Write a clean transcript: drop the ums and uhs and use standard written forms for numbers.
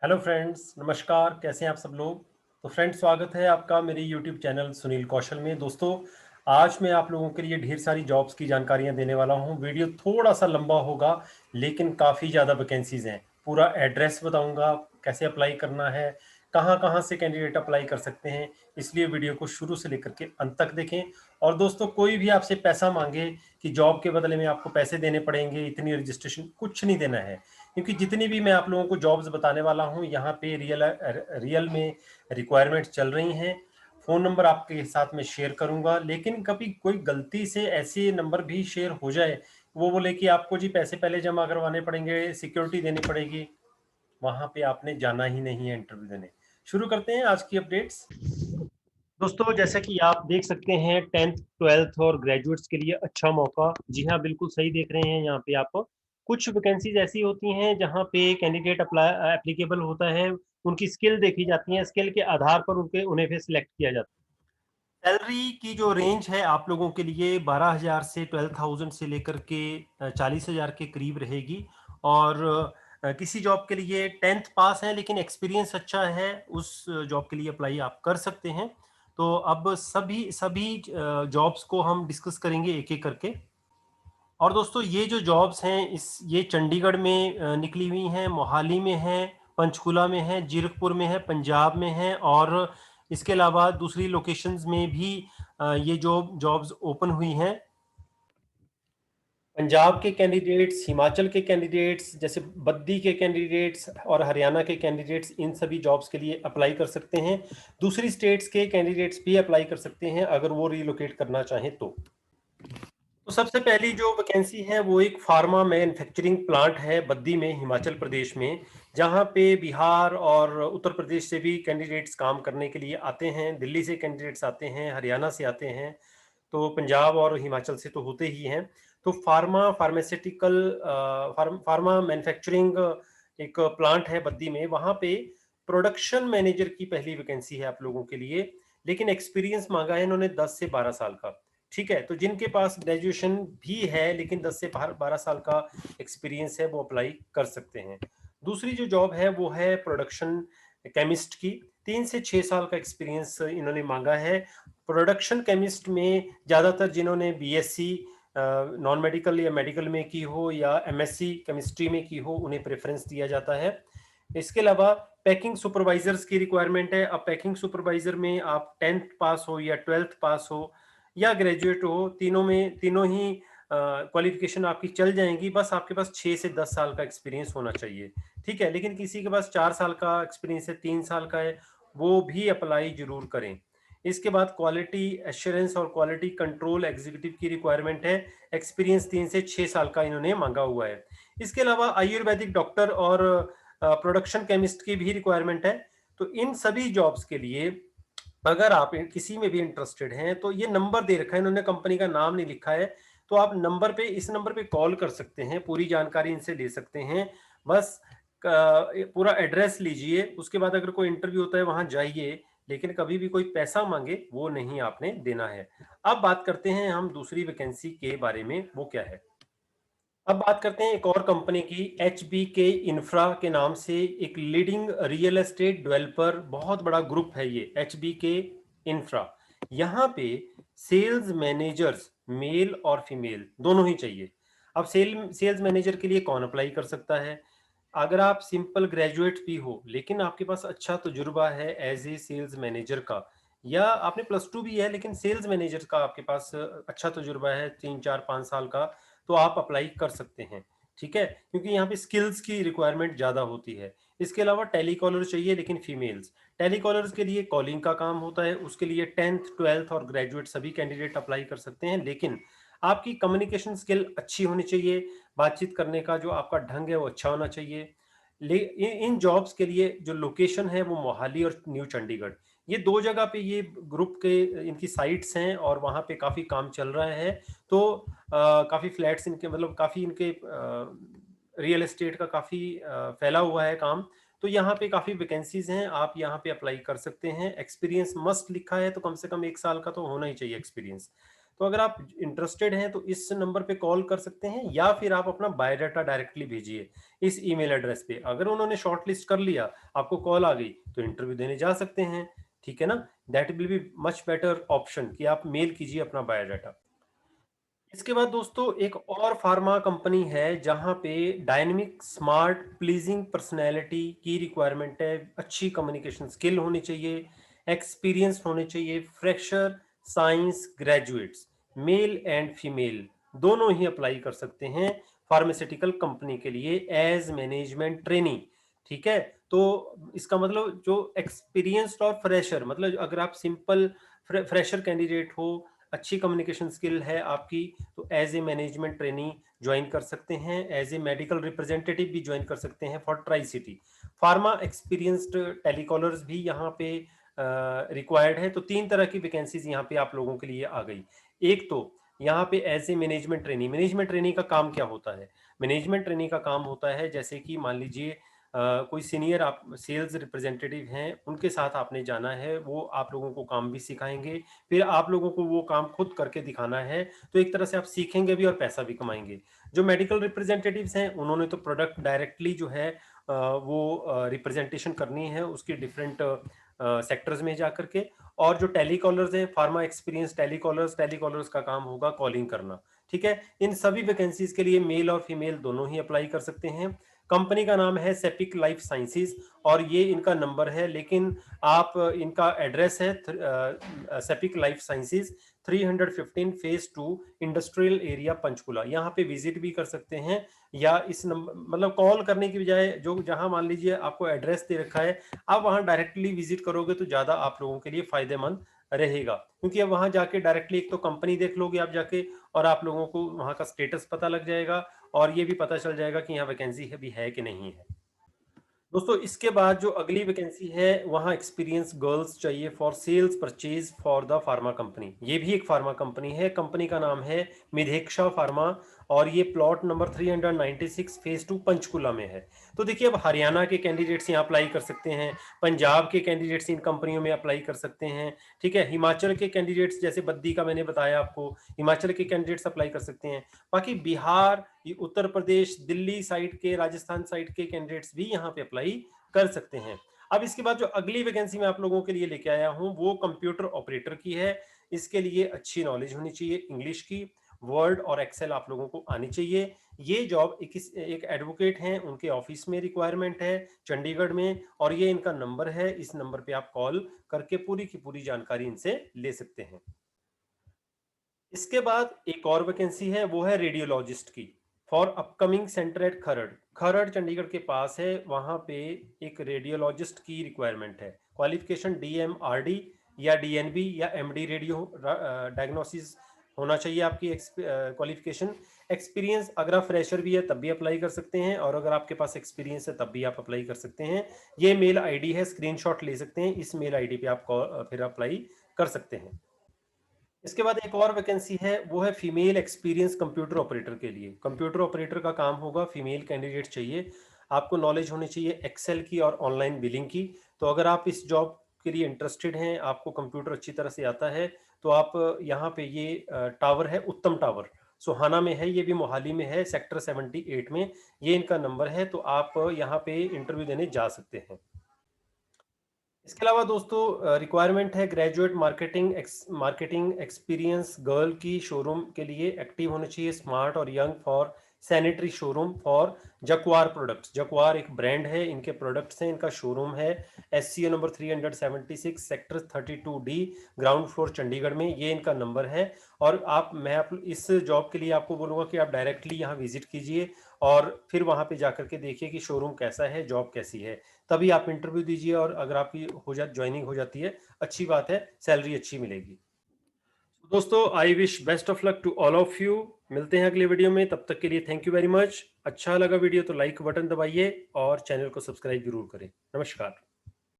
Hello friends, नमस्कार। कैसे हैं आप सब लोग। तो फ्रेंड्स, स्वागत है आपका मेरे यूट्यूब चैनल सुनील कौशल में। दोस्तों, आज मैं आप लोगों के लिए ढेर सारी जॉब्स की जानकारियां देने वाला हूं। वीडियो थोड़ा सा लंबा होगा, लेकिन काफ़ी ज़्यादा वैकेंसीज हैं। पूरा एड्रेस बताऊंगा, कैसे अप्लाई करना है, कहां कहां से कैंडिडेट अप्लाई कर सकते हैं। इसलिए वीडियो को शुरू से लेकर के अंत तक देखें। और दोस्तों, कोई भी आपसे पैसा मांगे कि जॉब के बदले में आपको पैसे देने पड़ेंगे, इतनी रजिस्ट्रेशन, कुछ नहीं देना है। क्योंकि जितनी भी मैं आप लोगों को जॉब्स बताने वाला हूं, यहाँ पे रियल में रिक्वायरमेंट चल रही हैं। फ़ोन नंबर आपके साथ में शेयर करूंगा, लेकिन कभी कोई गलती से ऐसे नंबर भी शेयर हो जाए, वो बोले कि आपको जी पैसे पहले जमा करवाने पड़ेंगे, सिक्योरिटी देनी पड़ेगी, वहां पे आपने जाना ही नहीं है इंटरव्यू देने। शुरू करते हैं आज की अपडेट्स। दोस्तों, जैसा कि आप देख सकते हैं, 10th 12th और ग्रेजुएट्स के लिए अच्छा मौका। जी हाँ, बिल्कुल सही देख रहे हैं। यहाँ पे आप कुछ वैकेंसीज ऐसी होती हैं जहाँ पे कैंडिडेट अप्लाई एप्लीकेबल होता है, उनकी स्किल देखी जाती है, स्किल के आधार पर उन्हें फिर सिलेक्ट किया जाता है। सैलरी की जो रेंज है आप लोगों के लिए 12,000 से 12,000 से लेकर के 40,000 के करीब रहेगी। और किसी जॉब के लिए 10th पास है लेकिन एक्सपीरियंस अच्छा है, उस जॉब के लिए अप्लाई आप कर सकते हैं। तो अब सभी सभी जॉब्स को हम डिस्कस करेंगे एक एक करके। और दोस्तों, ये जो जॉब्स हैं ये चंडीगढ़ में निकली हुई हैं, मोहाली में है, पंचकुला में है, जीरकपुर में है, पंजाब में है, और इसके अलावा दूसरी लोकेशंस में भी ये जो जॉब्स ओपन हुई हैं। पंजाब के कैंडिडेट्स, हिमाचल के कैंडिडेट्स, जैसे बद्दी के कैंडिडेट्स और हरियाणा के कैंडिडेट्स, इन सभी जॉब्स के लिए अप्लाई कर सकते हैं। दूसरी स्टेट्स के कैंडिडेट्स भी अप्लाई कर सकते हैं अगर वो रिलोकेट करना चाहें तो सबसे पहली जो वैकेंसी है वो एक फार्मा मैन्युफैक्चरिंग प्लांट है बद्दी में, हिमाचल प्रदेश में, जहां पे बिहार और उत्तर प्रदेश से भी कैंडिडेट्स काम करने के लिए आते हैं। दिल्ली से कैंडिडेट्स आते हैं, हरियाणा से आते हैं, तो पंजाब और हिमाचल से तो होते ही हैं। तो फार्मास्यूटिकल फार्मा मैन्युफैक्चरिंग एक प्लांट है बद्दी में, वहां पे प्रोडक्शन मैनेजर की पहली वैकेंसी है आप लोगों के लिए। लेकिन एक्सपीरियंस मांगा है इन्होंने 10 से 12 साल का। ठीक है, तो जिनके पास ग्रेजुएशन भी है लेकिन 10 से 12 साल का एक्सपीरियंस है, वो अप्लाई कर सकते हैं। दूसरी जो जॉब है वो है प्रोडक्शन केमिस्ट की। 3 से 6 साल का एक्सपीरियंस इन्होंने मांगा है। प्रोडक्शन केमिस्ट में ज़्यादातर जिन्होंने बीएससी नॉन मेडिकल या मेडिकल में की हो या एमएससी केमिस्ट्री में की हो, उन्हें प्रेफरेंस दिया जाता है। इसके अलावा पैकिंग सुपरवाइजर्स की रिक्वायरमेंट है। अब पैकिंग सुपरवाइजर में आप 10th पास हो या 12th पास हो या ग्रेजुएट हो, तीनों ही क्वालिफिकेशन आपकी चल जाएंगी। बस आपके पास 6 से 10 साल का एक्सपीरियंस होना चाहिए। ठीक है, लेकिन किसी के पास 4 साल का एक्सपीरियंस है, 3 साल का है, वो भी अप्लाई जरूर करें। इसके बाद क्वालिटी एश्योरेंस और क्वालिटी कंट्रोल एग्जीक्यूटिव की रिक्वायरमेंट है। एक्सपीरियंस 3 से 6 साल का इन्होंने मांगा हुआ है। इसके अलावा आयुर्वेदिक डॉक्टर और प्रोडक्शन केमिस्ट की भी रिक्वायरमेंट है। तो इन सभी जॉब्स के लिए अगर आप किसी में भी इंटरेस्टेड हैं तो ये नंबर दे रखा है, इन्होंने कंपनी का नाम नहीं लिखा है, तो आप इस नंबर पे कॉल कर सकते हैं, पूरी जानकारी इनसे ले सकते हैं। बस पूरा एड्रेस लीजिए, उसके बाद अगर कोई इंटरव्यू होता है वहां जाइए, लेकिन कभी भी कोई पैसा मांगे वो नहीं आपने देना है। अब बात करते हैं हम दूसरी वैकेंसी के बारे में, वो क्या है। अब बात करते हैं एक और कंपनी की, एच बी के इंफ्रा के नाम से एक लीडिंग रियल एस्टेट डेवलपर, बहुत बड़ा ग्रुप है ये एच बी के इंफ्रा। यहाँ पे सेल्स मैनेजर्स मेल और फीमेल दोनों ही चाहिए। अब सेल्स मैनेजर के लिए कौन अप्लाई कर सकता है। अगर आप सिंपल ग्रेजुएट भी हो लेकिन आपके पास अच्छा तजुर्बा है एज ए सेल्स मैनेजर का, या आपने +2 भी है लेकिन सेल्स मैनेजर का आपके पास अच्छा तजुर्बा है 3 4 5 साल का, तो आप अप्लाई कर सकते हैं। ठीक है, क्योंकि यहाँ पे स्किल्स की रिक्वायरमेंट ज़्यादा होती है। इसके अलावा टेलीकॉलर चाहिए लेकिन फीमेल्स। टेलीकॉलर्स के लिए कॉलिंग का काम होता है, उसके लिए 10th 12th और ग्रेजुएट सभी कैंडिडेट अप्लाई कर सकते हैं। लेकिन आपकी कम्युनिकेशन स्किल अच्छी होनी चाहिए, बातचीत करने का जो आपका ढंग है वो अच्छा होना चाहिए। इन जॉब्स के लिए जो लोकेशन है वो मोहाली और न्यू चंडीगढ़, ये दो जगह पे ये ग्रुप के इनकी साइट्स हैं और वहाँ पे काफ़ी काम चल रहा है। तो काफ़ी फ्लैट्स इनके, मतलब काफ़ी इनके रियल एस्टेट का काफ़ी फैला हुआ है काम। तो यहाँ पे काफ़ी वैकेंसीज हैं, आप यहाँ पे अप्लाई कर सकते हैं। एक्सपीरियंस मस्ट लिखा है, तो कम से कम 1 साल का तो होना ही चाहिए एक्सपीरियंस। तो अगर आप इंटरेस्टेड हैं तो इस नंबर पे कॉल कर सकते हैं, या फिर आप अपना बायोडाटा डायरेक्टली भेजिए इस ईमेल एड्रेस पे। अगर उन्होंने शॉर्टलिस्ट कर लिया, आपको कॉल आ गई, तो इंटरव्यू देने जा सकते हैं, ठीक है ना। That will be much better option कि आप मेल कीजिए अपना बायोडाटा। इसके बाद दोस्तों एक और फार्मा कंपनी है जहां पे डायनेमिक, स्मार्ट, प्लीजिंग पर्सनैलिटी की रिक्वायरमेंट है। अच्छी कम्युनिकेशन स्किल होनी चाहिए, एक्सपीरियंस होने चाहिए, fresher, science graduates, male and female दोनों ही अप्लाई कर सकते हैं फार्मास्यूटिकल कंपनी के लिए एज मैनेजमेंट ट्रेनी, ठीक है। तो इसका मतलब जो एक्सपीरियंस्ड और फ्रेशर, मतलब अगर आप सिंपल फ्रेशर कैंडिडेट हो, अच्छी कम्युनिकेशन स्किल है आपकी, तो as a management trainee join कर सकते हैं, एज ए मेडिकल रिप्रेजेंटेटिव भी ज्वाइन कर सकते हैं for tri city. Pharma experienced telecallers भी यहाँ पे रिक्वायर्ड है। तो 3 तरह की वैकेंसीज यहाँ पे आप लोगों के लिए आ गई। एक तो यहाँ पे एज ए मैनेजमेंट ट्रेनी का काम क्या होता है? मैनेजमेंट ट्रेनी का काम होता है, जैसे कि मान लीजिए कोई सीनियर आप सेल्स रिप्रेजेंटेटिव हैं, उनके साथ आपने जाना है, वो आप लोगों को काम भी सिखाएंगे, फिर आप लोगों को वो काम खुद करके दिखाना है। तो एक तरह से आप सीखेंगे भी और पैसा भी कमाएंगे। जो मेडिकल रिप्रेजेंटेटिव्स हैं, उन्होंने तो प्रोडक्ट डायरेक्टली जो है वो रिप्रेजेंटेशन करनी है उसकी डिफरेंट सेक्टर्स में जा करके। और जो टेलीकॉलर्स हैं, फार्मा एक्सपीरियंस टेलीकॉलर्स का काम होगा कॉलिंग करना, ठीक है। इन सभी वैकेंसीज के लिए मेल और फीमेल दोनों ही अप्लाई कर सकते हैं। कंपनी का नाम है सेपिक लाइफ साइंसेज और ये इनका नंबर है, लेकिन आप इनका एड्रेस है Sepic life sciences 315 phase 2 industrial area Panchkula. यहाँ पे विजिट भी कर सकते हैं, या इस नंबर मतलब कॉल करने की बजाय जो जहां मान लीजिए आपको एड्रेस दे रखा है, आप वहां डायरेक्टली विजिट करोगे तो ज्यादा आप लोगों के लिए फायदेमंद रहेगा। क्योंकि अब वहां जाके डायरेक्टली एक तो कंपनी देख लोगे आप जाके, और आप लोगों को वहां का स्टेटस पता लग जाएगा, और ये भी पता चल जाएगा कि यहाँ वैकेंसी है भी है कि नहीं है। दोस्तों इसके बाद जो अगली वैकेंसी है, वहाँ एक्सपीरियंस गर्ल्स चाहिए for sales purchase for the pharma company. ये भी एक फार्मा कंपनी है, कंपनी का नाम है मिधेक्षा फार्मा, और ये प्लॉट नंबर 396 फेज 2 पंचकुला में है। तो देखिए, अब हरियाणा के कैंडिडेट्स यहाँ अप्लाई कर सकते हैं, पंजाब के कैंडिडेट्स इन कंपनियों में अप्लाई कर सकते हैं, ठीक है। हिमाचल के कैंडिडेट्स, जैसे बद्दी का मैंने बताया आपको, हिमाचल के कैंडिडेट्स अप्लाई कर सकते हैं। बाकी बिहार, उत्तर प्रदेश, दिल्ली साइड के, राजस्थान साइड के कैंडिडेट्स भी यहाँ पे अप्लाई कर सकते हैं। अब इसके बाद जो अगली वैकेंसी मैं आप लोगों के लिए लेके आया हूँ, वो कंप्यूटर ऑपरेटर की है। इसके लिए अच्छी नॉलेज होनी चाहिए इंग्लिश की, वर्ड और एक्सेल आप लोगों को आनी चाहिए। ये जॉब एक एडवोकेट हैं, उनके ऑफिस में रिक्वायरमेंट है चंडीगढ़ में, और ये इनका नंबर है। इस नंबर पे आप कॉल करके पूरी की पूरी जानकारी इनसे ले सकते हैं। इसके बाद एक और वैकेंसी है, वो है रेडियोलॉजिस्ट की फॉर अपकमिंग सेंटर एट खरड़। खरड़ चंडीगढ़ के पास है, वहां पे एक रेडियोलॉजिस्ट की रिक्वायरमेंट है। क्वालिफिकेशन DMRD या DNB या MD रेडियो डायग्नोसिस होना चाहिए आपकी क्वालिफिकेशन। एक्सपीरियंस, अगर आप फ्रेशर भी है तब भी अप्लाई कर सकते हैं, और अगर आपके पास एक्सपीरियंस है तब भी आप अप्लाई कर सकते हैं। ये मेल आईडी है, स्क्रीनशॉट ले सकते हैं, इस मेल आईडी पे आप फिर अप्लाई कर सकते हैं। इसके बाद एक और वैकेंसी है, वो है फीमेल एक्सपीरियंस कंप्यूटर ऑपरेटर के लिए। कंप्यूटर ऑपरेटर का काम होगा, फीमेल कैंडिडेट चाहिए। आपको नॉलेज होनी चाहिए एक्सेल की और ऑनलाइन बिलिंग की। तो अगर आप इस जॉब के लिए इंटरेस्टेड हैं, आपको कंप्यूटर अच्छी तरह से आता है, तो आप यहाँ पे ये टावर है उत्तम टावर, सोहाना में है, ये भी मोहाली में है, सेक्टर 78 में ये इनका नंबर है। तो आप यहाँ पे इंटरव्यू देने जा सकते हैं। इसके अलावा दोस्तों रिक्वायरमेंट है ग्रेजुएट मार्केटिंग एक्सपीरियंस गर्ल की, शोरूम के लिए एक्टिव होना चाहिए, स्मार्ट और young for sanitary showroom for Jaquar products. Jaquar एक ब्रांड है, इनके प्रोडक्ट्स हैं, इनका शोरूम है SCO number 376 sector 32D ground floor Chandigarh में, ये इनका नंबर है। और मैं इस जॉब के लिए आपको बोलूँगा कि आप डायरेक्टली यहाँ विजिट कीजिए, और फिर वहाँ पे जाकर के देखिए कि शोरूम कैसा है, जॉब कैसी है, तभी आप इंटरव्यू दीजिए। और अगर आपकी ज्वाइनिंग हो जाती है, अच्छी बात है, सैलरी अच्छी मिलेगी। दोस्तों I wish best of luck to all of you. मिलते हैं अगले वीडियो में, तब तक के लिए थैंक यू वेरी मच। अच्छा लगा वीडियो तो लाइक बटन दबाइए और चैनल को सब्सक्राइब जरूर करें। नमस्कार।